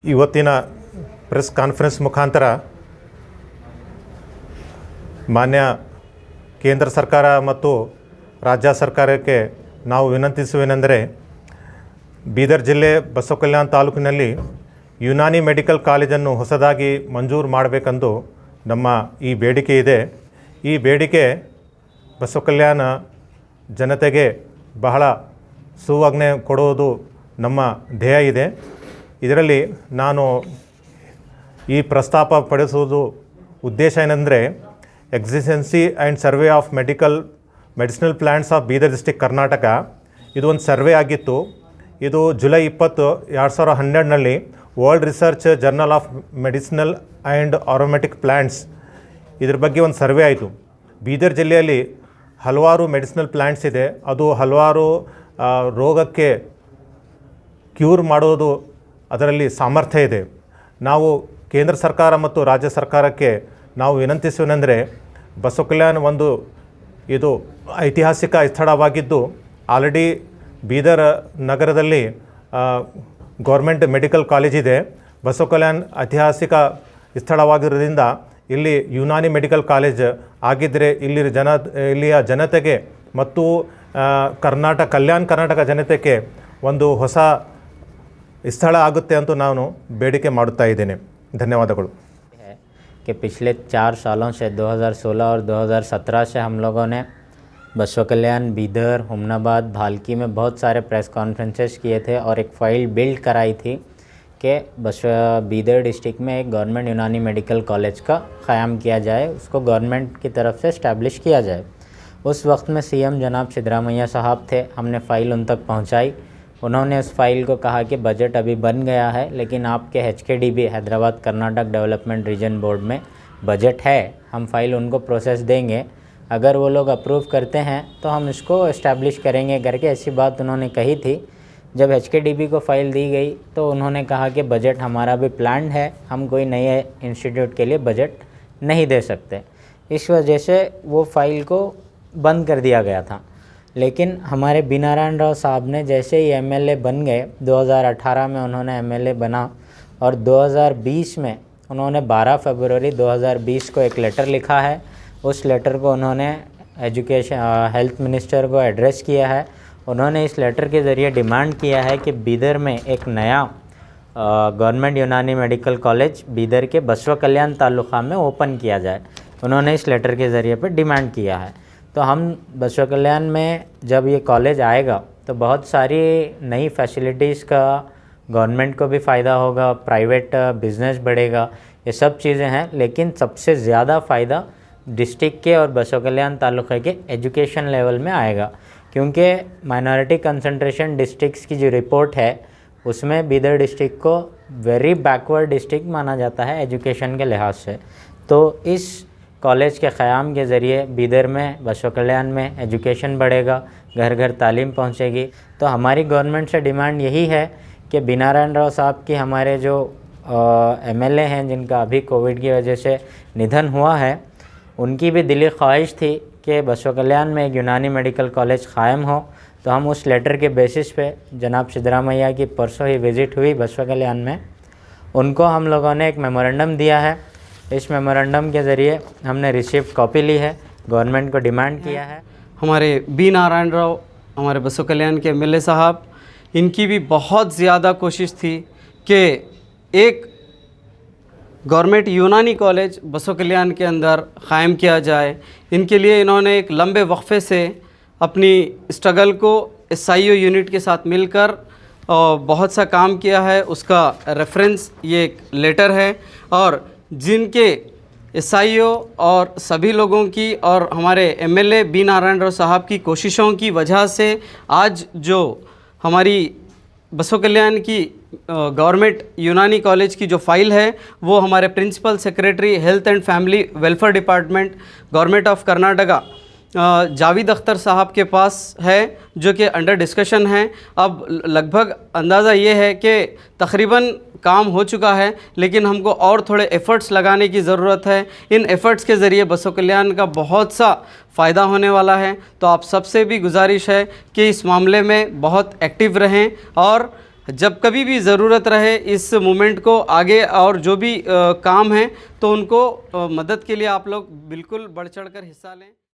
ಇವತ್ತಿನ press conference ಮುಖಾಂತರ ಮಾನ್ಯ ಕೇಂದ್ರ ಸರ್ಕಾರ ಮತ್ತು ರಾಜ್ಯ ಸರ್ಕಾರಕ್ಕೆ ನಾವು ವಿನಂತಿಸುವೇನೆಂದರೆ ಬೀದರ್ ಜಿಲ್ಲೆ ಬಸವಕಲ್ಯಾಣ ತಾಲೂಕಿನಲ್ಲಿ ಯುನಾನಿ ಮೆಡಿಕಲ್ ಕಾಲೇಜನ್ನು ಹೊಸದಾಗಿ ಮಂಜೂರು ಮಾಡಬೇಕೆಂದು ನಮ್ಮ ಈ ಬೇಡಿಕೆ ಇದೆ. ಈ ಬೇಡಿಕೆ ಬಸವಕಲ್ಯಾಣ ಜನತೆಗೆ ಬಹಳ ಸುವಾಜ್ಞೆ ಕೊಡುವುದು ನಮ್ಮ ಧ್ಯೇಯ ಇದೆ. ಇದರಲ್ಲಿ ನಾನು ಈ ಪ್ರಸ್ತಾಪ ಪಡಿಸುವುದು ಉದ್ದೇಶ ಏನೆಂದರೆ existency and survey of medicinal plants of Bidar district Karnataka. ಇದು ಒಂದು ಸರ್ವೆ ಆಗಿತ್ತು. ಇದು ಜುಲೈ 20, 2012ನಲ್ಲಿ world research journal of medicinal and aromatic plants ಇದ್ರ ಬಗ್ಗೆ ಒಂದು ಸರ್ವೆ ಆಯಿತು. ಬೀದರ್ ಜಿಲ್ಲೆಯಲ್ಲಿ ಹಲವಾರು ಮೆಡಿಸಿನಲ್ ಪ್ಲ್ಯಾಂಟ್ಸ್ ಇದೆ. ಅದು ಹಲವಾರು ರೋಗಕ್ಕೆ ಕ್ಯೂರ್ ಮಾಡೋದು ಅದರಲ್ಲಿ ಸಾಮರ್ಥ್ಯ ಇದೆ. ನಾವು ಕೇಂದ್ರ ಸರ್ಕಾರ ಮತ್ತು ರಾಜ್ಯ ಸರ್ಕಾರಕ್ಕೆ ನಾವು ವಿನಂತಿಸುವುದೆಂದರೆ ಬಸವಕಲ್ಯಾಣ ಒಂದು ಇದು ಐತಿಹಾಸಿಕ ಸ್ಥಳವಾಗಿದ್ದು ಆಲ್ರೆಡಿ ಬೀದರ್ ನಗರದಲ್ಲಿ ಗೌರ್ಮೆಂಟ್ ಮೆಡಿಕಲ್ ಕಾಲೇಜ್ ಇದೆ. ಬಸವಕಲ್ಯಾಣ ಐತಿಹಾಸಿಕ ಸ್ಥಳವಾಗಿರೋದ್ರಿಂದ ಇಲ್ಲಿ ಯುನಾನಿ ಮೆಡಿಕಲ್ ಕಾಲೇಜ್ ಆಗಿದ್ದರೆ ಇಲ್ಲಿಯ ಜನತೆಗೆ ಮತ್ತು ಕಲ್ಯಾಣ ಕರ್ನಾಟಕ ಜನತೆಗೆ ಒಂದು ಹೊಸ ಸ್ಥಳ ಆಗುತ್ತೆ ಅಂತ ನಾನು ಬೇಡಿಕೆ ಮಾಡುತ್ತಾ ಇದ್ದೇನೆ. ಧನ್ಯವಾದಗಳು. कि पिछले 4 सालों से 2016 और 2017 से हम लोगों ने बसवा कल्याण, बीदर, हुमनाबाद, भालकी में बहुत सारे प्रेस कॉन्फ्रेंसेस किए थे और एक फ़ाइल बिल्ड कराई थी कि बीदर डिस्ट्रिक्ट में एक गवर्नमेंट यूनानी मेडिकल कॉलेज का क़याम किया जाए, उसको गवर्नमेंट की तरफ से इस्टेब्लिश किया जाए. उस वक्त में सीएम जनाब सिद्धरामैया साहब थे. हमने फ़ाइल उन तक पहुँचाई. उन्होंने उस फाइल को कहा कि बजट अभी बन गया है, लेकिन आपके HKDB Hyderabad Karnataka development region board में बजट है, हम फाइल उनको प्रोसेस देंगे, अगर वो लोग अप्रूव करते हैं तो हम इसको इस्टेब्लिश करेंगे करके ऐसी बात उन्होंने कही थी. जब HKDB को फ़ाइल दी गई तो उन्होंने कहा कि बजट हमारा भी प्लान्ड है, हम कोई नए इंस्टीट्यूट के लिए बजट नहीं दे सकते. इस वजह से वो फाइल को बंद कर दिया गया था. लेकिन हमारे बी नारायण राव साहब ने जैसे ही MLA बन गए, 2018 में उन्होंने MLA बना और 2020 में उन्होंने 12 फरवरी 2020 को एक लेटर लिखा है. उस लेटर को उन्होंने हेल्थ मिनिस्टर को एड्रेस किया है. उन्होंने इस लेटर के ज़रिए डिमांड किया है कि बीदर में एक नया गवर्नमेंट यूनानी मेडिकल कॉलेज बीदर के बसवा कल्याण तालुका में ओपन किया जाए. उन्होंने इस लेटर के ज़रिए पर डिमांड किया है. तो हम बसवा कल्याण में जब ये कॉलेज आएगा तो बहुत सारी नई फैसिलिटीज़ का गवर्नमेंट को भी फ़ायदा होगा, प्राइवेट बिज़नेस बढ़ेगा, ये सब चीज़ें हैं. लेकिन सबसे ज़्यादा फ़ायदा डिस्ट्रिक्ट के और बसवा कल्याण तालुके के एजुकेशन लेवल में आएगा, क्योंकि माइनॉरिटी कंसंट्रेशन डिस्ट्रिक्ट्स की जो रिपोर्ट है उसमें बीदर डिस्ट्रिक्ट को वेरी बैकवर्ड डिस्ट्रिक्ट माना जाता है एजुकेशन के लिहाज से. तो इस कॉलेज के क़याम के ज़रिए बीदर में, बसवा कल्याण में एजुकेशन बढ़ेगा, घर घर तालीम पहुँचेगी. तो हमारी गवर्नमेंट से डिमांड यही है कि बी नारायण राव साहब की हमारे जो MLA हैं जिनका अभी कोविड की वजह से निधन हुआ है, उनकी भी दिली ख्वाहिश थी कि बसवा कल्याण में एक यूनानी मेडिकल कॉलेज क़ायम हो. तो हम उस लेटर के बेसिस पे जनाब सिद्धरामैया की परसों ही विज़िट हुई बसवा कल्याण में, उनको हम लोगों ने एक मेमोरेंडम दिया है. इस मेमोरेंडम के ज़रिए हमने रिसीव कॉपी ली है, गवर्नमेंट को डिमांड किया है. हमारे बी नारायण राव, हमारे बसवा कल्याण के MLA साहब, इनकी भी बहुत ज़्यादा कोशिश थी कि एक गवर्नमेंट यूनानी कॉलेज बसवा कल्याण के अंदर क़ायम किया जाए. इनके लिए इन्होंने एक लंबे वक्फे से अपनी स्ट्रगल को SIO यूनिट के साथ मिलकर बहुत सा काम किया है. उसका रेफरेंस ये एक लेटर है और जिनके SIO और सभी लोगों की और हमारे MLA बी नारायण राव साहब की कोशिशों की वजह से आज जो हमारी बसवा कल्याण की गवर्नमेंट यूनानी कॉलेज की जो फ़ाइल है वो हमारे principal secretary health and family welfare department government of Karnataka Javed Akhtar साहब के पास है, जो कि अंडर डिस्कशन है. अब लगभग अंदाज़ा ये है कि तकरीबन काम हो चुका है, लेकिन हमको और थोड़े एफ़र्ट्स लगाने की ज़रूरत है. इन एफ़र्ट्स के ज़रिए बसवा कल्याण का बहुत सा फ़ायदा होने वाला है. तो आप सबसे भी गुजारिश है कि इस मामले में बहुत एक्टिव रहें और जब कभी भी ज़रूरत रहे इस मूवमेंट को आगे और जो भी काम है तो उनको मदद के लिए आप लोग बिल्कुल बढ़ चढ़ कर हिस्सा लें।